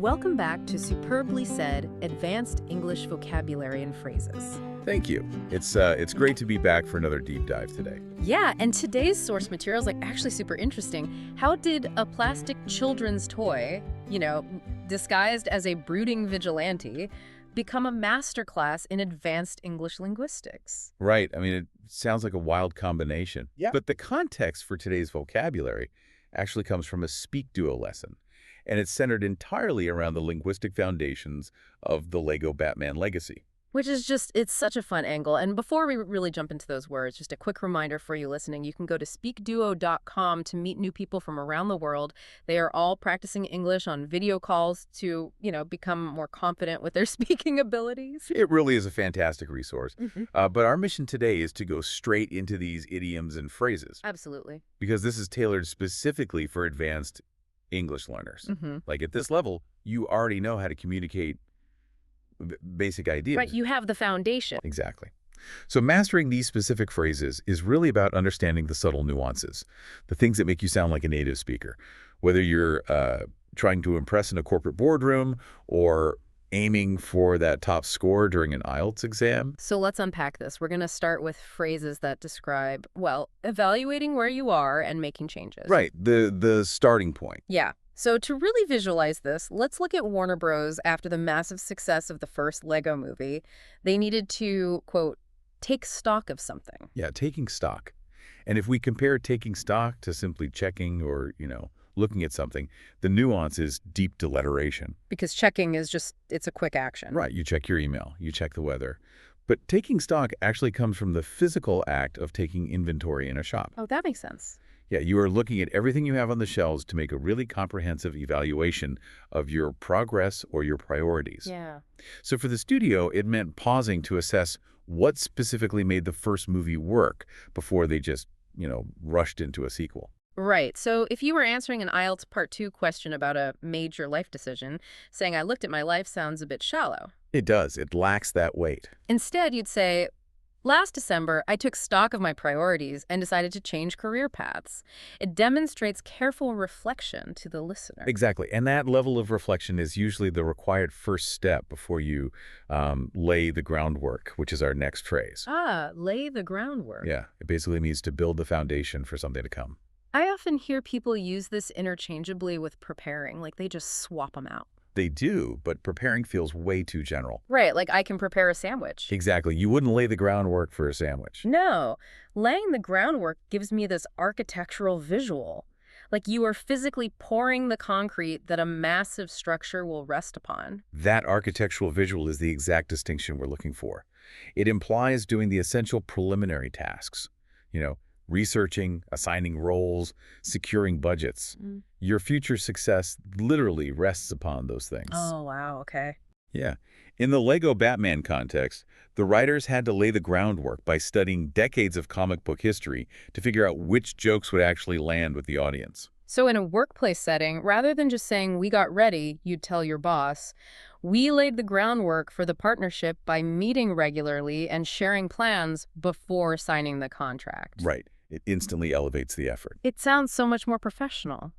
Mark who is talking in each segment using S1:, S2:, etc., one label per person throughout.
S1: Welcome back to Superbly Said Advanced English Vocabulary and Phrases.
S2: Thank you. It's great to be back for another deep dive today.
S1: Yeah, and today's source material is actually super interesting. How did a plastic children's toy, disguised as a brooding vigilante, become a masterclass in advanced English linguistics?
S2: Right. I mean, it sounds like a wild combination.
S3: Yeah.
S2: But the context for today's vocabulary actually comes from a SpeakDuo lesson, and it's centered entirely around the linguistic foundations of the Lego Batman legacy.
S1: Which is it's such a fun angle. And before we really jump into those words, just a quick reminder for you listening, you can go to SpeakDuo.com to meet new people from around the world. They are all practicing English on video calls to, become more confident with their speaking abilities.
S2: It really is a fantastic resource.
S1: Mm-hmm.
S2: But our mission today is to go straight into these idioms and phrases,
S1: Absolutely.
S2: because this is tailored specifically for advanced English learners.
S1: Mm-hmm.
S2: Like at this level, you already know how to communicate basic ideas.
S1: Right, you have the foundation.
S2: Exactly. So mastering these specific phrases is really about understanding the subtle nuances, the things that make you sound like a native speaker, whether you're trying to impress in a corporate boardroom or aiming for that top score during an IELTS exam.
S1: So let's unpack this. We're going to start with phrases that describe, evaluating where you are and making changes.
S2: Right, the starting point.
S1: Yeah. So to really visualize this, let's look at Warner Bros. After the massive success of the first Lego movie. They needed to, quote, take stock of something.
S2: Yeah, taking stock. And if we compare taking stock to simply checking or, looking at something, the nuance is deep deliberation.
S1: Because checking is it's a quick action.
S2: Right, you check your email, you check the weather. But taking stock actually comes from the physical act of taking inventory in a shop.
S1: Oh, that makes sense.
S2: Yeah, you are looking at everything you have on the shelves to make a really comprehensive evaluation of your progress or your priorities.
S1: Yeah.
S2: So for the studio, it meant pausing to assess what specifically made the first movie work before they just, rushed into a sequel.
S1: Right. So if you were answering an IELTS Part 2 question about a major life decision, saying I looked at my life sounds a bit shallow.
S2: It does. It lacks that weight.
S1: Instead, you'd say, last December, I took stock of my priorities and decided to change career paths. It demonstrates careful reflection to the listener.
S2: Exactly. And that level of reflection is usually the required first step before you lay the groundwork, which is our next phrase.
S1: Lay the groundwork.
S2: Yeah. It basically means to build the foundation for something to come.
S1: I often hear people use this interchangeably with preparing, like they just swap them out.
S2: They do, but preparing feels way too general.
S1: Right, like I can prepare a sandwich.
S2: Exactly. You wouldn't lay the groundwork for a sandwich.
S1: No, laying the groundwork gives me this architectural visual. Like you are physically pouring the concrete that a massive structure will rest upon.
S2: That architectural visual is the exact distinction we're looking for. It implies doing the essential preliminary tasks, researching, assigning roles, securing budgets. Your future success literally rests upon those things.
S1: Oh, wow, okay.
S2: Yeah. In the Lego Batman context, the writers had to lay the groundwork by studying decades of comic book history to figure out which jokes would actually land with the audience.
S1: So in a workplace setting, rather than just saying, we got ready, you'd tell your boss, we laid the groundwork for the partnership by meeting regularly and sharing plans before signing the contract.
S2: Right. It instantly elevates the effort.
S1: It sounds so much more professional.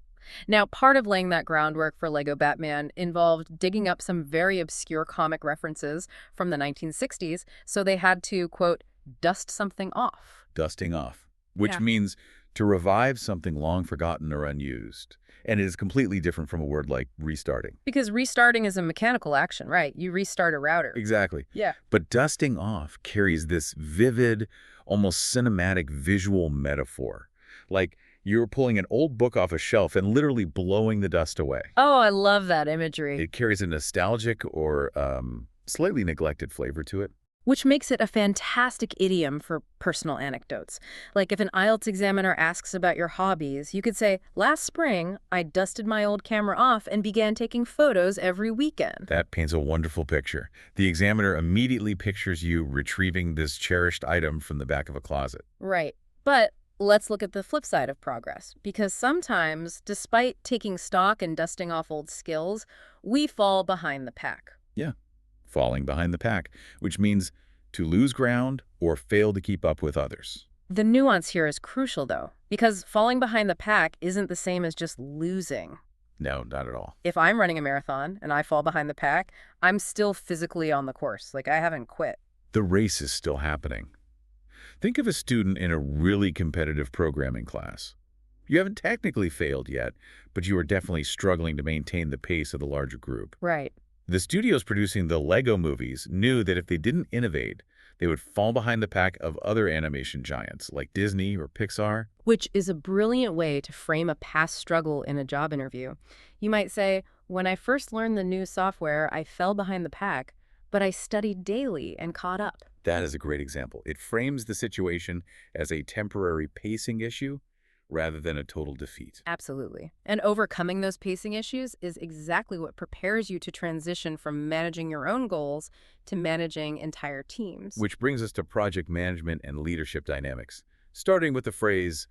S1: Now, part of laying that groundwork for Lego Batman involved digging up some very obscure comic references from the 1960s, so they had to, quote, dust something off.
S2: Dusting off, which
S1: Yeah.
S2: means to revive something long forgotten or unused. And it is completely different from a word like restarting.
S1: Because restarting is a mechanical action, right? You restart a router.
S2: Exactly.
S1: Yeah.
S2: But dusting off carries this vivid, almost cinematic visual metaphor. Like you're pulling an old book off a shelf and literally blowing the dust away.
S1: Oh, I love that imagery.
S2: It carries a nostalgic or slightly neglected flavor to it.
S1: Which makes it a fantastic idiom for personal anecdotes. Like if an IELTS examiner asks about your hobbies, you could say, last spring, I dusted my old camera off and began taking photos every weekend.
S2: That paints a wonderful picture. The examiner immediately pictures you retrieving this cherished item from the back of a closet.
S1: Right. But let's look at the flip side of progress. Because sometimes, despite taking stock and dusting off old skills, we fall behind the pack.
S2: Yeah. Falling behind the pack, which means to lose ground or fail to keep up with others.
S1: The nuance here is crucial, though, because falling behind the pack isn't the same as just losing.
S2: No, not at all.
S1: If I'm running a marathon and I fall behind the pack, I'm still physically on the course. Like, I haven't quit.
S2: The race is still happening. Think of a student in a really competitive programming class. You haven't technically failed yet, but you are definitely struggling to maintain the pace of the larger group.
S1: Right.
S2: The studios producing the Lego movies knew that if they didn't innovate, they would fall behind the pack of other animation giants like Disney or Pixar.
S1: Which is a brilliant way to frame a past struggle in a job interview. You might say, when I first learned the new software, I fell behind the pack, but I studied daily and caught up.
S2: That is a great example. It frames the situation as a temporary pacing issue rather than a total defeat.
S1: Absolutely. And overcoming those pacing issues is exactly what prepares you to transition from managing your own goals to managing entire teams.
S2: Which brings us to project management and leadership dynamics, starting with the phrase,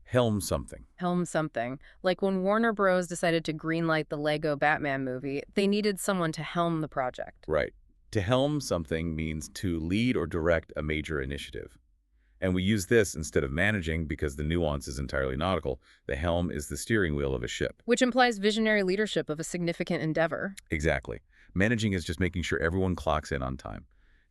S2: helm something.
S1: Helm something. Like when Warner Bros. Decided to greenlight the Lego Batman movie, they needed someone to helm the project.
S2: Right. To helm something means to lead or direct a major initiative. And we use this instead of managing because the nuance is entirely nautical. The helm is the steering wheel of a ship.
S1: Which implies visionary leadership of a significant endeavor.
S2: Exactly. Managing is just making sure everyone clocks in on time.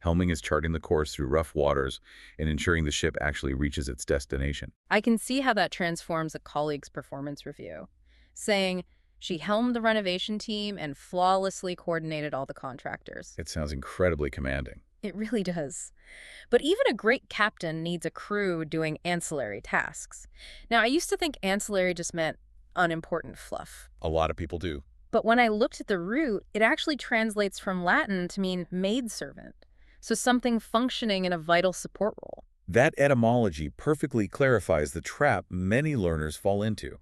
S2: Helming is charting the course through rough waters and ensuring the ship actually reaches its destination.
S1: I can see how that transforms a colleague's performance review. Saying, she helmed the renovation team and flawlessly coordinated all the contractors.
S2: It sounds incredibly commanding.
S1: It really does. But even a great captain needs a crew doing ancillary tasks. Now, I used to think ancillary just meant unimportant fluff.
S2: A lot of people do.
S1: But when I looked at the root, it actually translates from Latin to mean maidservant. So something functioning in a vital support role.
S2: That etymology perfectly clarifies the trap many learners fall into.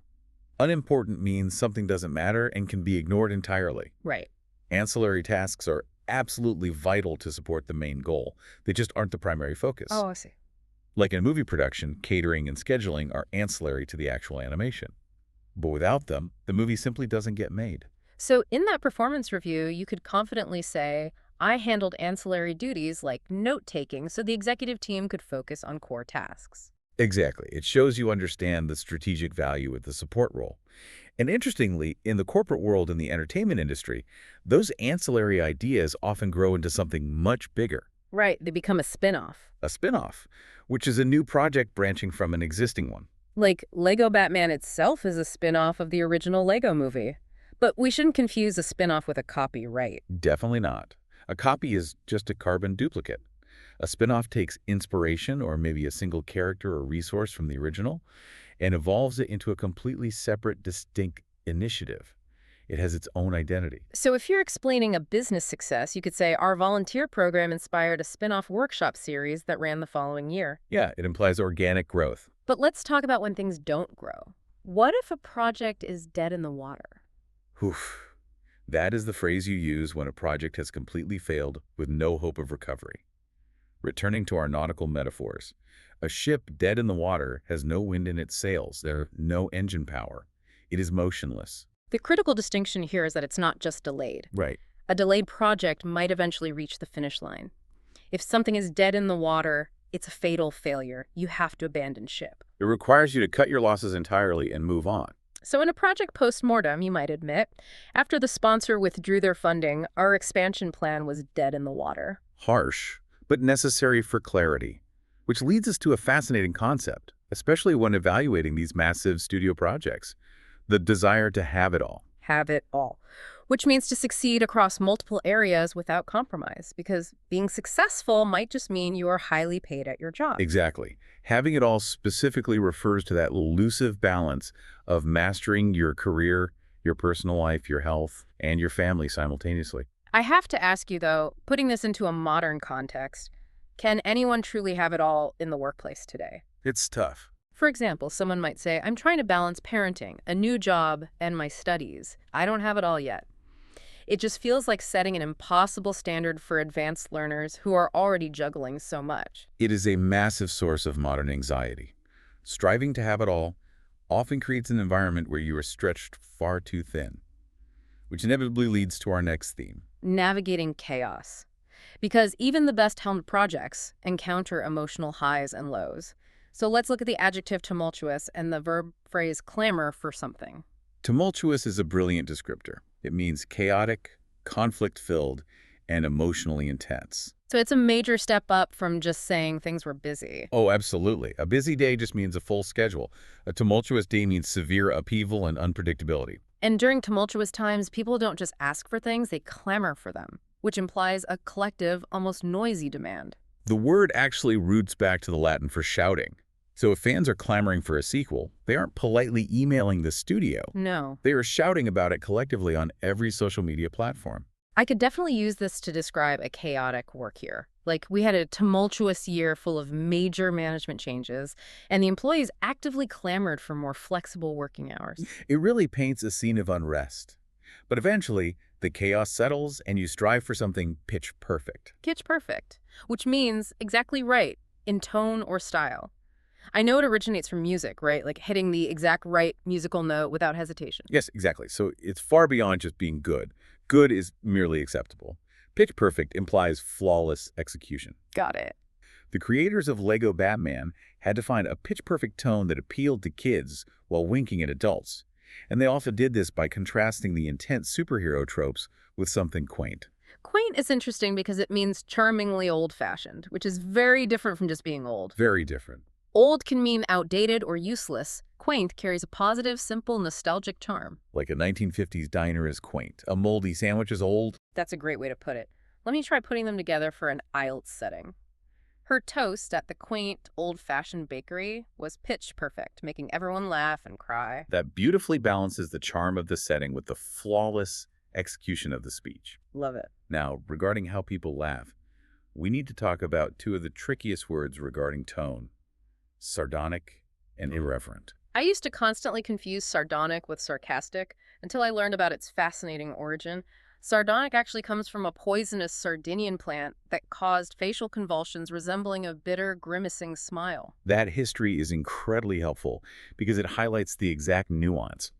S2: Unimportant means something doesn't matter and can be ignored entirely.
S1: Right.
S2: Ancillary tasks are absolutely vital to support the main goal. They just aren't the primary focus.
S1: Oh, I see.
S2: Like in movie production, catering and scheduling are ancillary to the actual animation. But without them, the movie simply doesn't get made.
S1: So in that performance review, you could confidently say, I handled ancillary duties like note-taking so the executive team could focus on core tasks.
S2: Exactly. It shows you understand the strategic value of the support role. And interestingly, in the corporate world and the entertainment industry, those ancillary ideas often grow into something much bigger.
S1: Right, they become a spin-off.
S2: A spin-off, which is a new project branching from an existing one.
S1: Like Lego Batman itself is a spin-off of the original Lego movie. But we shouldn't confuse a spin-off with a copy, right?
S2: Definitely not. A copy is just a carbon duplicate. A spin-off takes inspiration or maybe a single character or resource from the original and evolves it into a completely separate, distinct initiative. It has its own identity.
S1: So if you're explaining a business success, you could say our volunteer program inspired a spin-off workshop series that ran the following year.
S2: Yeah, it implies organic growth.
S1: But let's talk about when things don't grow. What if a project is dead in the water?
S2: Oof. That is the phrase you use when a project has completely failed with no hope of recovery. Returning to our nautical metaphors, a ship dead in the water has no wind in its sails. There's no engine power. It is motionless.
S1: The critical distinction here is that it's not just delayed.
S2: Right.
S1: A delayed project might eventually reach the finish line. If something is dead in the water, it's a fatal failure. You have to abandon ship.
S2: It requires you to cut your losses entirely and move on.
S1: So in a project post-mortem, you might admit, after the sponsor withdrew their funding, our expansion plan was dead in the water.
S2: Harsh, but necessary for clarity, which leads us to a fascinating concept, especially when evaluating these massive studio projects, the desire to have it all.
S1: Have it all. Which means to succeed across multiple areas without compromise, because being successful might just mean you are highly paid at your job.
S2: Exactly. Having it all specifically refers to that elusive balance of mastering your career, your personal life, your health, and your family simultaneously.
S1: I have to ask you, though, putting this into a modern context, can anyone truly have it all in the workplace today?
S2: It's tough.
S1: For example, someone might say, I'm trying to balance parenting, a new job, and my studies. I don't have it all yet. It just feels like setting an impossible standard for advanced learners who are already juggling so much.
S2: It is a massive source of modern anxiety. Striving to have it all often creates an environment where you are stretched far too thin, which inevitably leads to our next theme.
S1: Navigating chaos. Because even the best-helmed projects encounter emotional highs and lows. So let's look at the adjective tumultuous and the verb phrase clamor for something.
S2: Tumultuous is a brilliant descriptor. It means chaotic, conflict-filled, and emotionally intense.
S1: So it's a major step up from just saying things were busy.
S2: Oh, absolutely. A busy day just means a full schedule. A tumultuous day means severe upheaval and unpredictability.
S1: And during tumultuous times, people don't just ask for things, they clamor for them, which implies a collective, almost noisy demand.
S2: The word actually roots back to the Latin for shouting. So if fans are clamoring for a sequel, they aren't politely emailing the studio.
S1: No.
S2: They are shouting about it collectively on every social media platform.
S1: I could definitely use this to describe a chaotic work year. Like, we had a tumultuous year full of major management changes, and the employees actively clamored for more flexible working hours.
S2: It really paints a scene of unrest. But eventually, the chaos settles and you strive for something pitch perfect.
S1: Pitch perfect, which means exactly right in tone or style. I know it originates from music, right? Like hitting the exact right musical note without hesitation.
S2: Yes, exactly. So it's far beyond just being good. Good is merely acceptable. Pitch perfect implies flawless execution.
S1: Got it.
S2: The creators of Lego Batman had to find a pitch-perfect tone that appealed to kids while winking at adults. And they also did this by contrasting the intense superhero tropes with something quaint.
S1: Quaint is interesting because it means charmingly old-fashioned, which is very different from just being old.
S2: Very different.
S1: Old can mean outdated or useless. Quaint carries a positive, simple, nostalgic charm.
S2: Like a 1950s diner is quaint. A moldy sandwich is old.
S1: That's a great way to put it. Let me try putting them together for an IELTS setting. Her toast at the quaint, old-fashioned bakery was pitch perfect, making everyone laugh and cry.
S2: That beautifully balances the charm of the setting with the flawless execution of the speech.
S1: Love it.
S2: Now, regarding how people laugh, we need to talk about two of the trickiest words regarding tone: sardonic and irreverent.
S1: I used to constantly confuse sardonic with sarcastic until I learned about its fascinating origin. Sardonic actually comes from a poisonous Sardinian plant that caused facial convulsions resembling a bitter, grimacing smile.
S2: That history is incredibly helpful because it highlights the exact nuance.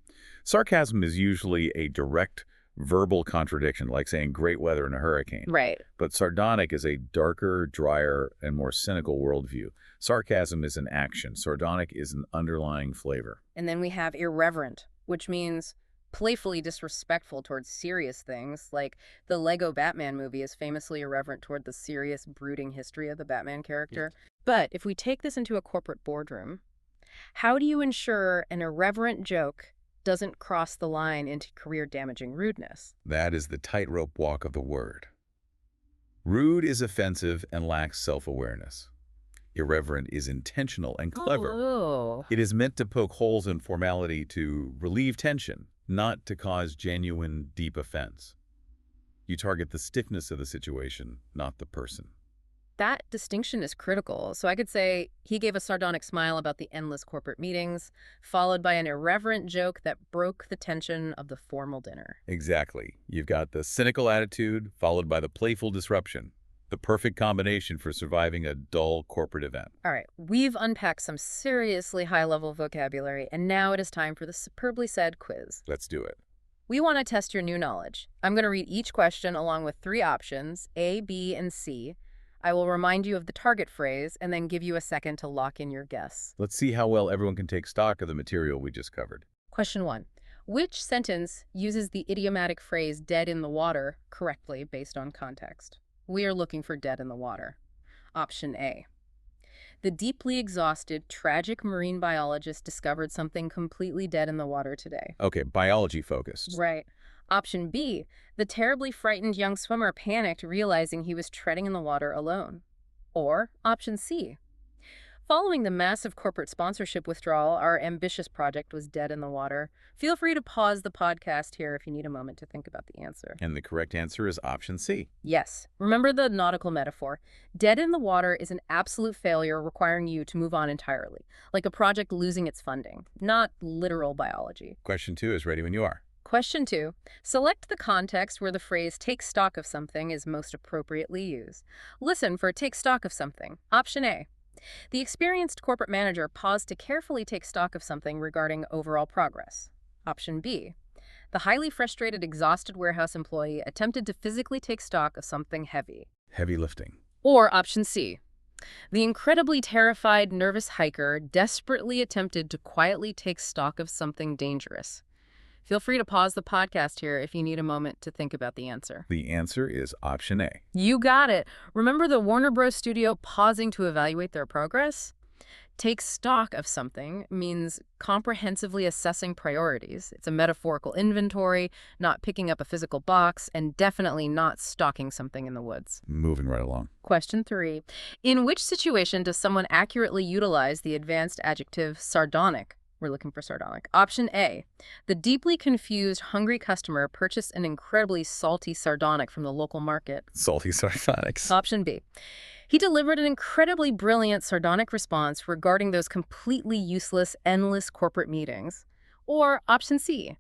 S2: Sarcasm is usually a direct verbal contradiction, like saying great weather in a hurricane.
S1: Right.
S2: But sardonic is a darker, drier, and more cynical worldview. Sarcasm is an action. Sardonic is an underlying flavor.
S1: And then we have irreverent, which means playfully disrespectful towards serious things, like the Lego Batman movie is famously irreverent toward the serious, brooding history of the Batman character.
S2: Yes.
S1: But if we take this into a corporate boardroom, how do you ensure an irreverent joke doesn't cross the line into career-damaging rudeness?
S2: That is the tightrope walk of the word. Rude is offensive and lacks self-awareness. Irreverent is intentional and clever.
S1: Oh.
S2: It is meant to poke holes in formality to relieve tension, not to cause genuine, deep offense. You target the stiffness of the situation, not the person.
S1: That distinction is critical. So I could say he gave a sardonic smile about the endless corporate meetings, followed by an irreverent joke that broke the tension of the formal dinner.
S2: Exactly. You've got the cynical attitude followed by the playful disruption. The perfect combination for surviving a dull corporate event.
S1: All right, we've unpacked some seriously high-level vocabulary, and now it is time for the superbly said quiz.
S2: Let's do it.
S1: We want to test your new knowledge. I'm going to read each question along with 3 options, A, B, and C. I will remind you of the target phrase and then give you a second to lock in your guess.
S2: Let's see how well everyone can take stock of the material we just covered.
S1: Question 1. Which sentence uses the idiomatic phrase dead in the water correctly based on context? We are looking for dead in the water. Option A. The deeply exhausted, tragic marine biologist discovered something completely dead in the water today.
S2: Okay, biology focused.
S1: Right. Option B. The terribly frightened young swimmer panicked, realizing he was treading in the water alone. Or option C. Following the massive corporate sponsorship withdrawal, our ambitious project was dead in the water. Feel free to pause the podcast here if you need a moment to think about the answer.
S2: And the correct answer is option C.
S1: Yes. Remember the nautical metaphor. Dead in the water is an absolute failure requiring you to move on entirely, like a project losing its funding, not literal biology.
S2: Question 2 is ready when you are.
S1: Question 2. Select the context where the phrase take stock of something is most appropriately used. Listen for take stock of something. Option A. The experienced corporate manager paused to carefully take stock of something regarding overall progress. Option B. The highly frustrated, exhausted warehouse employee attempted to physically take stock of something heavy.
S2: Heavy lifting.
S1: Or option C. The incredibly terrified, nervous hiker desperately attempted to quietly take stock of something dangerous. Feel free to pause the podcast here if you need a moment to think about the answer.
S2: The answer is option A.
S1: You got it. Remember the Warner Bros. Studio pausing to evaluate their progress? Take stock of something means comprehensively assessing priorities. It's a metaphorical inventory, not picking up a physical box, and definitely not stalking something in the woods.
S2: Moving right along.
S1: Question 3. In which situation does someone accurately utilize the advanced adjective sardonic? We're looking for sardonic. Option A. The deeply confused, hungry customer purchased an incredibly salty sardonic from the local market.
S2: Salty sardonics.
S1: Option B. He delivered an incredibly brilliant sardonic response regarding those completely useless, endless corporate meetings. Or option C.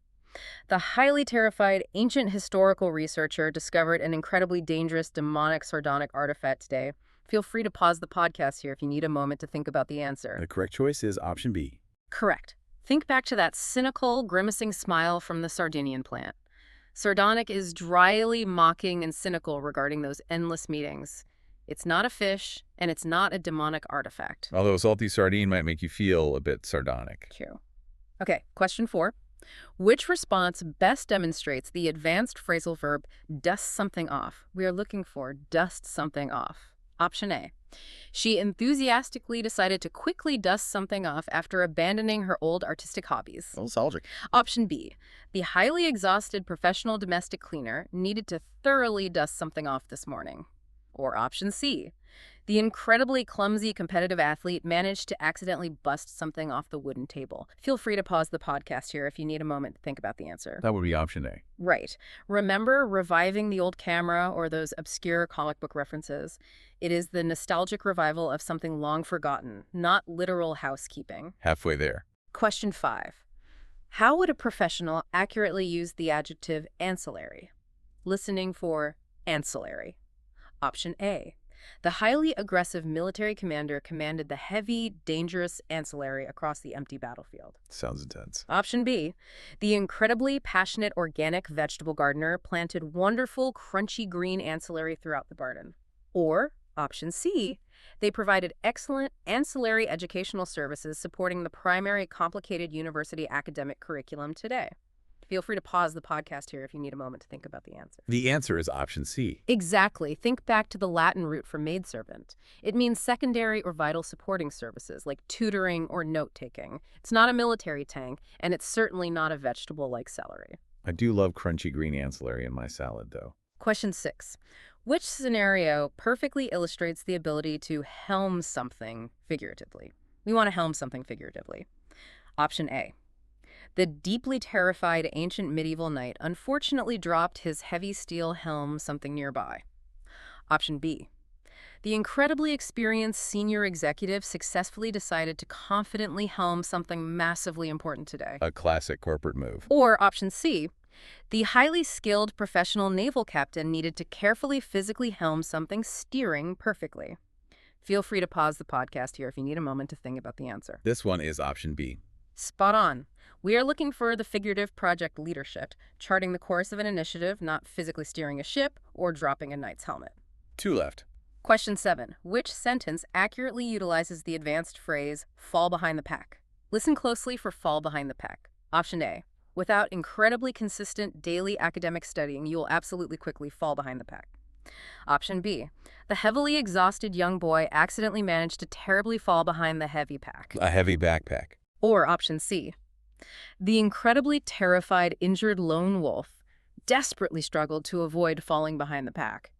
S1: The highly terrified ancient historical researcher discovered an incredibly dangerous demonic sardonic artifact today. Feel free to pause the podcast here if you need a moment to think about the answer.
S2: The correct choice is option B.
S1: Correct. Think back to that cynical, grimacing smile from the Sardinian plant. Sardonic is dryly mocking and cynical regarding those endless meetings. It's not a fish, and it's not a demonic artifact.
S2: Although a salty sardine might make you feel a bit sardonic.
S1: True. Okay, question 4. Which response best demonstrates the advanced phrasal verb dust something off? We are looking for dust something off. Option A. She enthusiastically decided to quickly dust something off after abandoning her old artistic hobbies.
S2: Nostalgic.
S1: Option B. The highly exhausted professional domestic cleaner needed to thoroughly dust something off this morning. Or option C. The incredibly clumsy competitive athlete managed to accidentally bust something off the wooden table. Feel free to pause the podcast here if you need a moment to think about the answer.
S2: That would be option A.
S1: Right. Remember reviving the old camera or those obscure comic book references? It is the nostalgic revival of something long forgotten, not literal housekeeping.
S2: Halfway there.
S1: Question 5. How would a professional accurately use the adjective ancillary? Listening for ancillary. Option A. The highly aggressive military commander commanded the heavy, dangerous ancillary across the empty battlefield.
S2: Sounds intense.
S1: Option B. The incredibly passionate organic vegetable gardener planted wonderful, crunchy green ancillary throughout the garden. Or option C. They provided excellent ancillary educational services supporting the primary complicated university academic curriculum today. Feel free to pause the podcast here if you need a moment to think about the answer.
S2: The answer is option C.
S1: Exactly. Think back to the Latin root for maidservant. It means secondary or vital supporting services like tutoring or note-taking. It's not a military tank, and it's certainly not a vegetable like celery.
S2: I do love crunchy green ancillary in my salad, though.
S1: Question 6. Which scenario perfectly illustrates the ability to helm something figuratively? We want to helm something figuratively. Option A. The deeply terrified ancient medieval knight unfortunately dropped his heavy steel helm something nearby. Option B. The incredibly experienced senior executive successfully decided to confidently helm something massively important today.
S2: A classic corporate move.
S1: Or option C. The highly skilled professional naval captain needed to carefully physically helm something steering perfectly. Feel free to pause the podcast here if you need a moment to think about the answer.
S2: This one is option B.
S1: Spot on. We are looking for the figurative project leadership, charting the course of an initiative, not physically steering a ship or dropping a knight's helmet.
S2: 2 left.
S1: Question 7. Which sentence accurately utilizes the advanced phrase, fall behind the pack? Listen closely for fall behind the pack. Option A. Without incredibly consistent daily academic studying, you will absolutely quickly fall behind the pack. Option B. The heavily exhausted young boy accidentally managed to terribly fall behind the heavy pack.
S2: A heavy backpack.
S1: Or option C. The incredibly terrified, injured lone wolf desperately struggled to avoid falling behind the pack.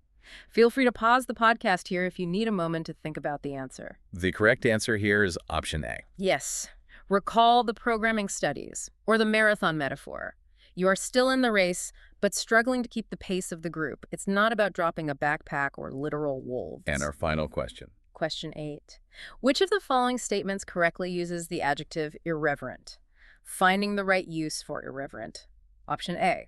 S1: Feel free to pause the podcast here if you need a moment to think about the answer.
S2: The correct answer here is option A.
S1: Yes. Recall the programming studies, or the marathon metaphor. You are still in the race, but struggling to keep the pace of the group. It's not about dropping a backpack or literal wolves.
S2: And our final question.
S1: Question 8. Which of the following statements correctly uses the adjective irreverent? Finding the right use for irreverent. Option A.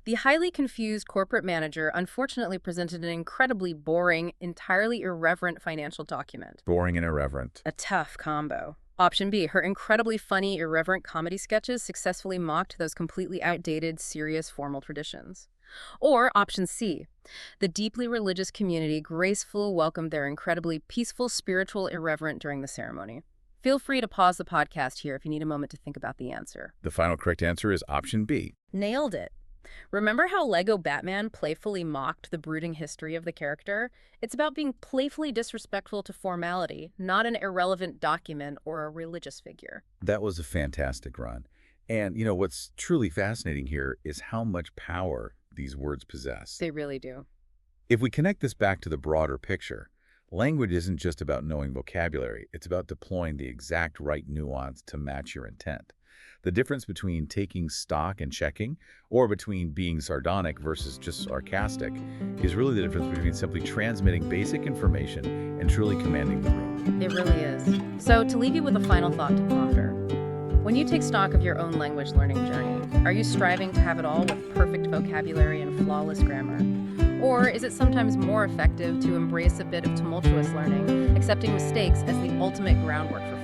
S1: The highly confused corporate manager unfortunately presented an incredibly boring, entirely irreverent financial document.
S2: Boring and irreverent.
S1: A tough combo. Option B. Her incredibly funny, irreverent comedy sketches successfully mocked those completely outdated, serious, formal traditions. Or option C. The deeply religious community gracefully welcomed their incredibly peaceful, spiritual irreverent during the ceremony. Feel free to pause the podcast here if you need a moment to think about the answer.
S2: The final correct answer is option B.
S1: Nailed it. Remember how Lego Batman playfully mocked the brooding history of the character? It's about being playfully disrespectful to formality, not an irrelevant document or a religious figure.
S2: That was a fantastic run. And, what's truly fascinating here is how much power these words possess.
S1: They really do.
S2: If we connect this back to the broader picture, language isn't just about knowing vocabulary. It's about deploying the exact right nuance to match your intent. The difference between taking stock and checking, or between being sardonic versus just sarcastic, is really the difference between simply transmitting basic information and truly commanding the room.
S1: It really is. So to leave you with a final thought to ponder, when you take stock of your own language learning journey, are you striving to have it all with perfect vocabulary and flawless grammar? Or is it sometimes more effective to embrace a bit of tumultuous learning, accepting mistakes as the ultimate groundwork for